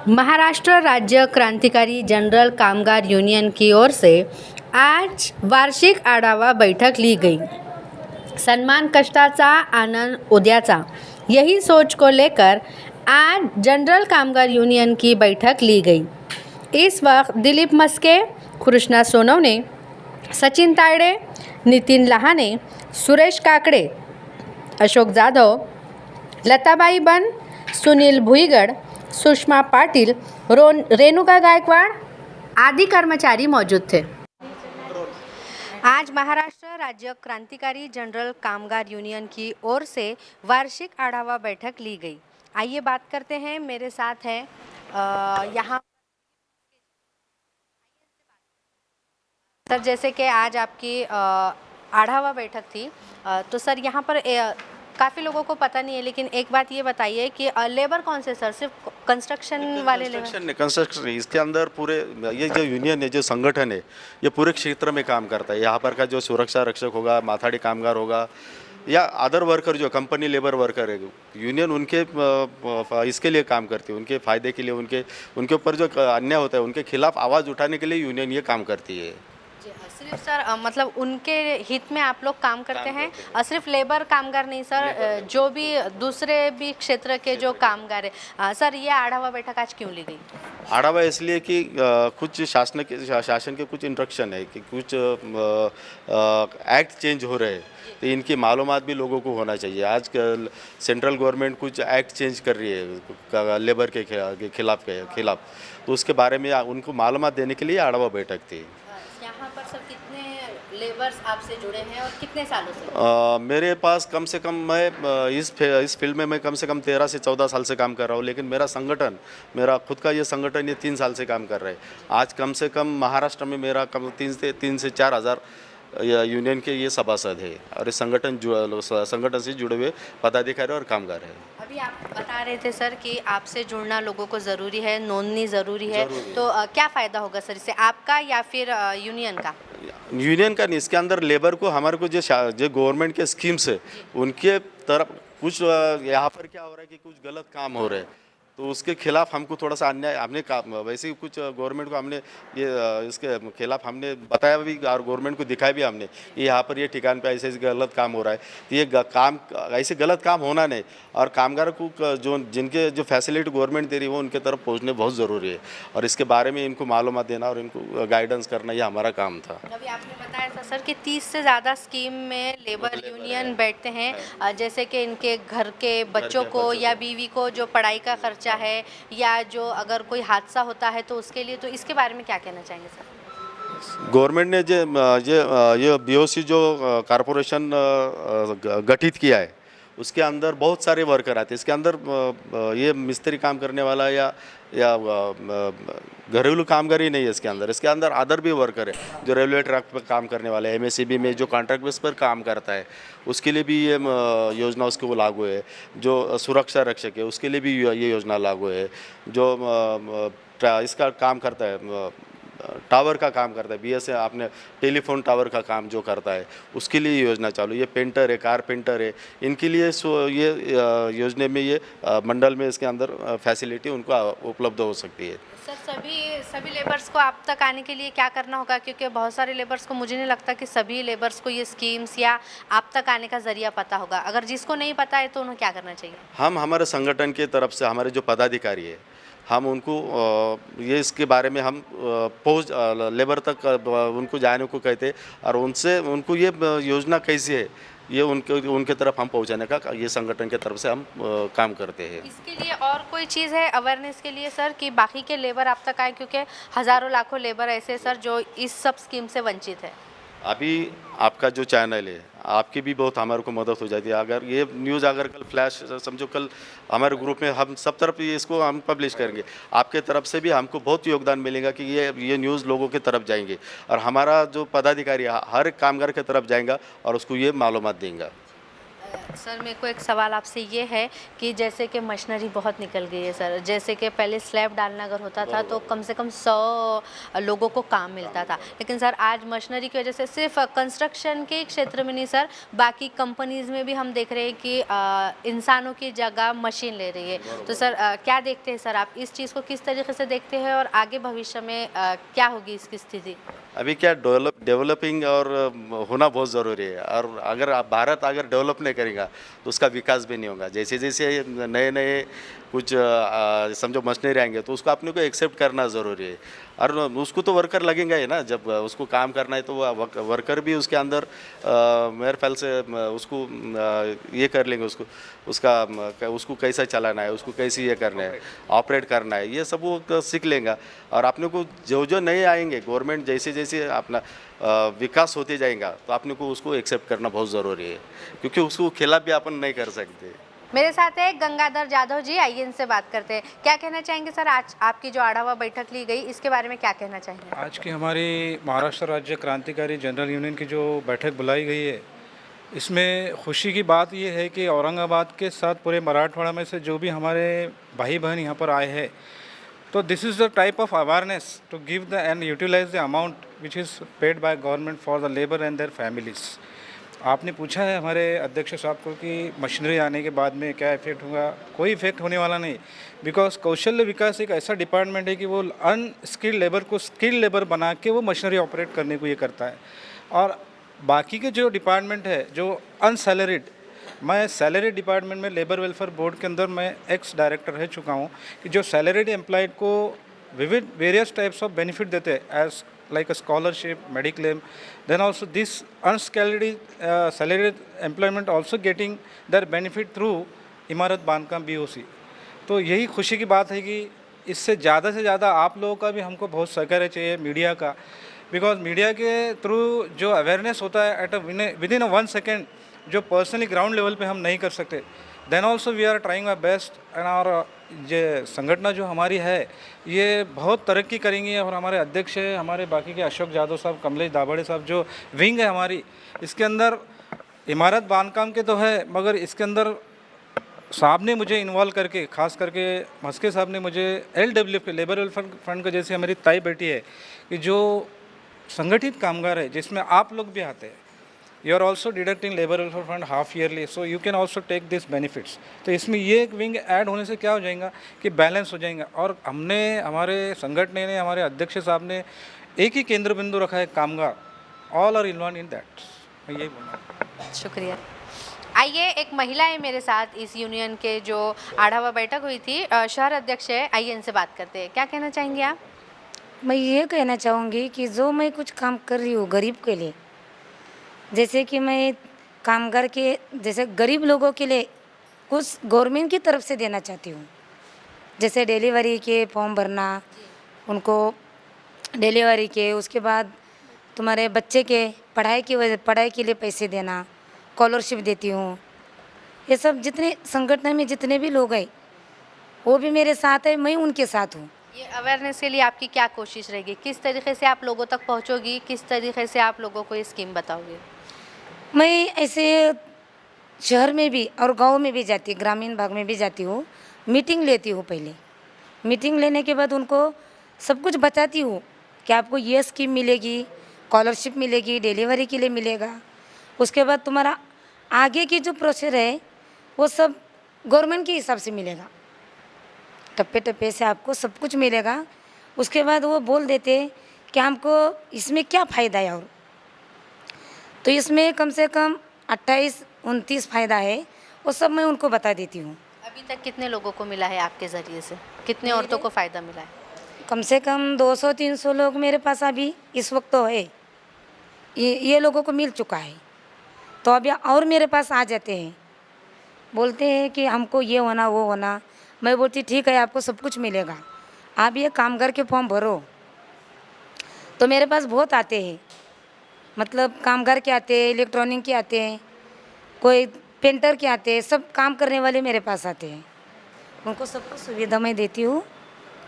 महाराष्ट्र राज्य क्रांतिकारी जनरल कामगार यूनियन की ओर से आज वार्षिक आढावा बैठक ली गई। सम्मान कष्टाचा आनंद उद्याचा, यही सोच को लेकर आज जनरल कामगार यूनियन की बैठक ली गई। इस वक्त दिलीप मस्के, कृष्णा सोनवणे, सचिन तायडे, नितीन लहाने, सुरेश काकडे, अशोक जाधव, लताबाई बन, सुनील भुईगड, सुषमा पाटिल, रेणुका गायकवाड़ आदि कर्मचारी मौजूद थे। आज महाराष्ट्र राज्य क्रांतिकारी जनरल कामगार यूनियन की ओर से वार्षिक आढावा बैठक ली गई। आइए बात करते हैं, मेरे साथ हैं यहाँ सर, जैसे कि आज आपकी आढावा बैठक थी, तो सर यहाँ पर काफ़ी लोगों को पता नहीं है, लेकिन एक बात ये बताइए कि लेबर कौन से सर, सिर्फ कंस्ट्रक्शन वाले लेबर? कंस्ट्रक्शन इसके अंदर पूरे, ये जो यूनियन है, जो संगठन है, ये पूरे क्षेत्र में काम करता है। यहाँ पर का जो सुरक्षा रक्षक होगा, माथाड़ी कामगार होगा या अदर वर्कर, जो कंपनी लेबर वर्कर है, यूनियन उनके इसके लिए काम करती है, उनके फ़ायदे के लिए, उनके ऊपर जो अन्याय होता है उनके खिलाफ आवाज़ उठाने के लिए यूनियन ये काम करती है। सिर्फ सर मतलब उनके हित में आप लोग काम करते हैं, सिर्फ लेबर कामगार नहीं सर, जो भी दूसरे भी क्षेत्र के जो कामगार है। सर, ये आढावा बैठक आज क्यों ली गई? आढावा इसलिए कि कुछ शासन के कुछ इंस्ट्रक्शन है कि कुछ एक्ट चेंज हो रहे हैं, तो इनकी मालूमात भी लोगों को होना चाहिए। आज सेंट्रल गवर्नमेंट कुछ एक्ट चेंज कर रही है लेबर के खिलाफ, तो उसके बारे में उनको मालूमात देने के लिए आढावा बैठक थी। यहाँ पर सर कितने लेबर्स आपसे जुड़े हैं और कितने सालों से? मेरे पास कम से कम, मैं इस फील्ड में मैं कम से कम 13 से 14 साल से काम कर रहा हूँ, लेकिन मेरा खुद का ये संगठन ये 3 साल से काम कर रहा है। आज कम से कम महाराष्ट्र में मेरा कम 3 से 4 हज़ार यूनियन के ये सभासद है, और इस संगठन से जुड़े हुए पदाधिकारी और कामगार हैं। अभी आप बता रहे थे सर कि आपसे जुड़ना लोगों को ज़रूरी है, नोंदनी ज़रूरी है, तो क्या फ़ायदा होगा सर इससे, आपका या फिर यूनियन का? यूनियन का नहीं, इसके अंदर लेबर को, हमारे को जो गवर्नमेंट के स्कीम्स है उनके तरफ कुछ यहाँ पर क्या हो रहा है कि कुछ गलत काम हो रहे हैं, तो उसके खिलाफ हमको थोड़ा सा अन्याय, हमने वैसे ही कुछ गवर्नमेंट को हमने इसके खिलाफ हमने बताया भी और गवर्नमेंट को दिखाया भी हमने कि यहाँ पर ये ठिकान पे ऐसे गलत काम हो रहा है, तो ये काम ऐसे गलत काम होना नहीं, और कामगारों को जिनके जो फैसिलिटी गवर्नमेंट दे रही है वो उनके तरफ पहुँचने बहुत ज़रूरी है, और इसके बारे में इनको मालूमात देना और इनको गाइडेंस करना ये हमारा काम था। अभी आपने बताया था सर कि 30 से ज़्यादा स्कीम में लेबर यूनियन बैठते हैं, जैसे कि इनके घर के बच्चों को या बीवी को जो पढ़ाई का खर्चा है, या जो अगर कोई हादसा होता है तो उसके लिए, तो इसके बारे में क्या कहना चाहेंगे सर? गवर्नमेंट ने ये बीओसी जो कॉरपोरेशन गठित किया है, उसके अंदर बहुत सारे वर्कर आते हैं। इसके अंदर ये मिस्त्री काम करने वाला या घरेलू कामगार ही नहीं है, इसके अंदर अदर भी वर्कर है, जो रेलवे ट्रैक पर काम करने वाले, एमएससीबी में जो कॉन्ट्रैक्ट बेस पर काम करता है उसके लिए भी ये योजना उसके वो लागू है। जो सुरक्षा रक्षक है उसके लिए भी ये योजना लागू है। जो इसका काम करता है, टावर का काम करता है, बीएसए आपने टेलीफोन टावर का काम जो करता है उसके लिए योजना चालू। ये पेंटर है, कारपेंटर है, इनके लिए ये योजना में ये मंडल में इसके अंदर फैसिलिटी उनको उपलब्ध हो सकती है। सर, सभी लेबर्स को आप तक आने के लिए क्या करना होगा, क्योंकि बहुत सारे लेबर्स को, मुझे नहीं लगता कि सभी लेबर्स को ये स्कीम्स या आप तक आने का ज़रिया पता होगा। अगर जिसको नहीं पता है तो उन्हें क्या करना चाहिए? हम हमारे संगठन की तरफ से हमारे जो पदाधिकारी है, हम उनको ये इसके बारे में हम लेबर तक उनको जाने को कहते हैं, और उनको ये योजना कैसी है ये उनके तरफ हम पहुंचाने का ये संगठन के तरफ से हम काम करते हैं। इसके लिए और कोई चीज़ है अवेयरनेस के लिए सर, कि बाकी के लेबर आप तक आए, क्योंकि हज़ारों लाखों लेबर ऐसे सर जो इस सब स्कीम से वंचित है? अभी आपका जो चैनल है, आपकी भी बहुत हमारे को मदद हो जाती है। अगर ये न्यूज़ अगर कल फ्लैश, समझो कल हमारे ग्रुप में हम सब तरफ इसको हम पब्लिश करेंगे, आपके तरफ से भी हमको बहुत योगदान मिलेगा कि ये न्यूज़ लोगों के तरफ जाएंगे, और हमारा जो पदाधिकारी हर कामगार के तरफ जाएगा और उसको ये मालूमात देंगे। सर मेरे को एक सवाल आपसे ये है कि जैसे कि मशीनरी बहुत निकल गई है सर, जैसे कि पहले स्लैब डालना अगर होता था तो कम से कम 100 लोगों को काम मिलता था, लेकिन सर आज मशीनरी की वजह से सिर्फ कंस्ट्रक्शन के क्षेत्र में नहीं सर, बाकी कंपनीज में भी हम देख रहे हैं कि इंसानों की जगह मशीन ले रही है। तो सर क्या देखते हैं सर, आप इस चीज़ को किस तरीके से देखते हैं और आगे भविष्य में क्या होगी इसकी स्थिति? अभी क्या डेवलपिंग और होना बहुत ज़रूरी है, और अगर भारत अगर डेवलप नहीं करेगा तो उसका विकास भी नहीं होगा। जैसे जैसे नए नए कुछ समझो मशीनरी आएंगे तो उसको अपने को एक्सेप्ट करना ज़रूरी है, और उसको तो वर्कर लगेगा ही ना। जब उसको काम करना है तो वर्कर भी उसके अंदर मेरे ख्याल से उसको ये कर लेंगे, उसको कैसा चलाना है, उसको कैसे ये करना है, ऑपरेट करना है, ये सब वो सीख लेंगे। और अपने को जो जो नए आएंगे, गवर्नमेंट जैसे जैसे अपना विकास होते जाएगा तो अपने को उसको एक्सेप्ट करना बहुत ज़रूरी है, क्योंकि उसको खिलाफ भी अपन नहीं कर सकते। मेरे साथ है गंगाधर जाधव जी, आइए इनसे बात करते हैं। क्या कहना चाहेंगे सर, आज आपकी जो आढ़ावा बैठक ली गई इसके बारे में क्या कहना चाहेंगे? आज की हमारी महाराष्ट्र राज्य क्रांतिकारी जनरल यूनियन की जो बैठक बुलाई गई है, इसमें खुशी की बात ये है कि औरंगाबाद के साथ पूरे मराठवाड़ा में से जो भी हमारे भाई बहन यहाँ पर आए हैं, तो this is the type of awareness to give the and utilise the amount which is paid by government for the labour and their families. आपने पूछा है हमारे अध्यक्ष साहब को कि मशीनरी आने के बाद में क्या इफेक्ट होगा। कोई इफेक्ट होने वाला नहीं, बिकॉज कौशल्य विकास एक ऐसा डिपार्टमेंट है कि वो अनस्किल्ड लेबर को स्किल्ड लेबर बना के वो मशीनरी ऑपरेट करने को ये करता है। और बाकी के जो डिपार्टमेंट है जो अनसैलरीड, मैं सैलरी डिपार्टमेंट में लेबर वेलफेयर बोर्ड के अंदर मैं एक्स डायरेक्टर रह चुका हूँ, कि जो सैलरीड एम्प्लॉयड को विविध वेरियस टाइप्स ऑफ बेनिफिट देते हैं, as like a scholarship, mediclaim, then also this unskilled salaried employment also getting their benefit through इमारत बांधकाम BOC। तो यही खुशी की बात है कि इससे ज़्यादा से ज़्यादा आप लोगों का भी हमको बहुत सहकार्य चाहिए, मीडिया का, बिकॉज मीडिया के थ्रू जो अवेयरनेस होता है एट विद इन 1 सेकेंड, जो पर्सनली ग्राउंड लेवल पे हम नहीं कर सकते, then also we are trying our best. And और ये संगठन जो हमारी है ये बहुत तरक्की करेंगी। और हमारे अध्यक्ष है हमारे बाकी के अशोक यादव साहब, कमलेश दाभाड़े साहब, जो विंग है हमारी, इसके अंदर इमारत बांधकाम के तो है, मगर इसके अंदर साहब ने मुझे इन्वॉल्व करके, खास करके मस्के साहब ने मुझे LWF लेबर वेलफेयर फंड का, जैसे हमारी ताई बेटी है कि जो संगठित कामगार है जिसमें आप लोग भी आते हैं, you are also deducting labour welfare fund half yearly, so you can also take this benefits. तो इसमें ये एक विंग ऐड होने से क्या हो जाएगा कि बैलेंस हो जाएगा। और हमने, हमारे संगठन ने, हमारे अध्यक्ष साहब ने एक ही केंद्र बिंदु रखा है, कामगार, all are involve in that. मैं यही बोलूँगा। शुक्रिया। आइए, एक महिला है मेरे साथ, इस यूनियन के जो आढ़ावा बैठक हुई थी, शहर अध्यक्ष है, आइए इनसे बात करते हैं। क्या कहना चाहेंगे आप? मैं ये कहना चाहूँगी कि जो मैं कुछ काम कर रही हूँ गरीब के लिए, जैसे कि मैं कामगार के, जैसे गरीब लोगों के लिए कुछ गवर्नमेंट की तरफ से देना चाहती हूँ। जैसे डिलीवरी के फॉर्म भरना, उनको डिलीवरी के, उसके बाद तुम्हारे बच्चे के पढ़ाई के लिए पैसे देना, स्कॉलरशिप देती हूँ। ये सब जितने संगठन में जितने भी लोग हैं वो भी मेरे साथ है, मैं उनके साथ हूँ। ये अवेयरनेस के लिए आपकी क्या कोशिश रहेगी? किस तरीके से आप लोगों तक पहुंचोगी? किस तरीके से आप लोगों को ये स्कीम बताओगे? मैं ऐसे शहर में भी और गांव में भी जाती, ग्रामीण भाग में भी जाती हूँ, मीटिंग लेती हूँ। पहले मीटिंग लेने के बाद उनको सब कुछ बताती हूँ कि आपको ये स्कीम मिलेगी, स्कॉलरशिप मिलेगी, डिलीवरी के लिए मिलेगा। उसके बाद तुम्हारा आगे की जो प्रोसेस है वो सब गवर्नमेंट के हिसाब से मिलेगा, टप्पे टप्पे से आपको सब कुछ मिलेगा। उसके बाद वो बोल देते कि हमको इसमें क्या फ़ायदा है, और तो इसमें कम से कम 28-29 फ़ायदा है, वो सब मैं उनको बता देती हूँ। अभी तक कितने लोगों को मिला है आपके ज़रिए से? कितने औरतों को फ़ायदा मिला है? कम से कम 200-300 लोग मेरे पास अभी इस वक्त तो है, ये लोगों को मिल चुका है। तो अभी और मेरे पास आ जाते हैं, बोलते हैं कि हमको ये होना वो होना। मैं बोलती ठीक है, आपको सब कुछ मिलेगा, आप ये कामगार के फॉर्म भरो। तो मेरे पास बहुत आते हैं, मतलब कामगार के आते हैं, इलेक्ट्रॉनिक के आते हैं, कोई पेंटर के आते हैं, सब काम करने वाले मेरे पास आते हैं। उनको सब कुछ सुविधा मैं देती हूँ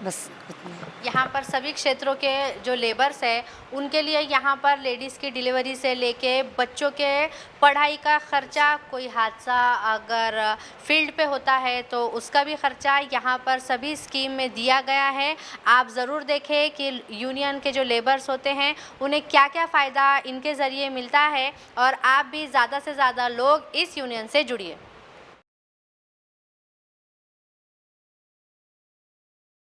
बस उतना ही। यहाँ पर सभी क्षेत्रों के जो लेबर्स है उनके लिए यहाँ पर लेडीज़ की डिलीवरी से लेके बच्चों के पढ़ाई का खर्चा, कोई हादसा अगर फील्ड पे होता है तो उसका भी खर्चा यहाँ पर सभी स्कीम में दिया गया है। आप ज़रूर देखें कि यूनियन के जो लेबर्स होते हैं उन्हें क्या क्या फ़ायदा इनके ज़रिए मिलता है और आप भी ज़्यादा से ज़्यादा लोग इस यूनियन से जुड़िए।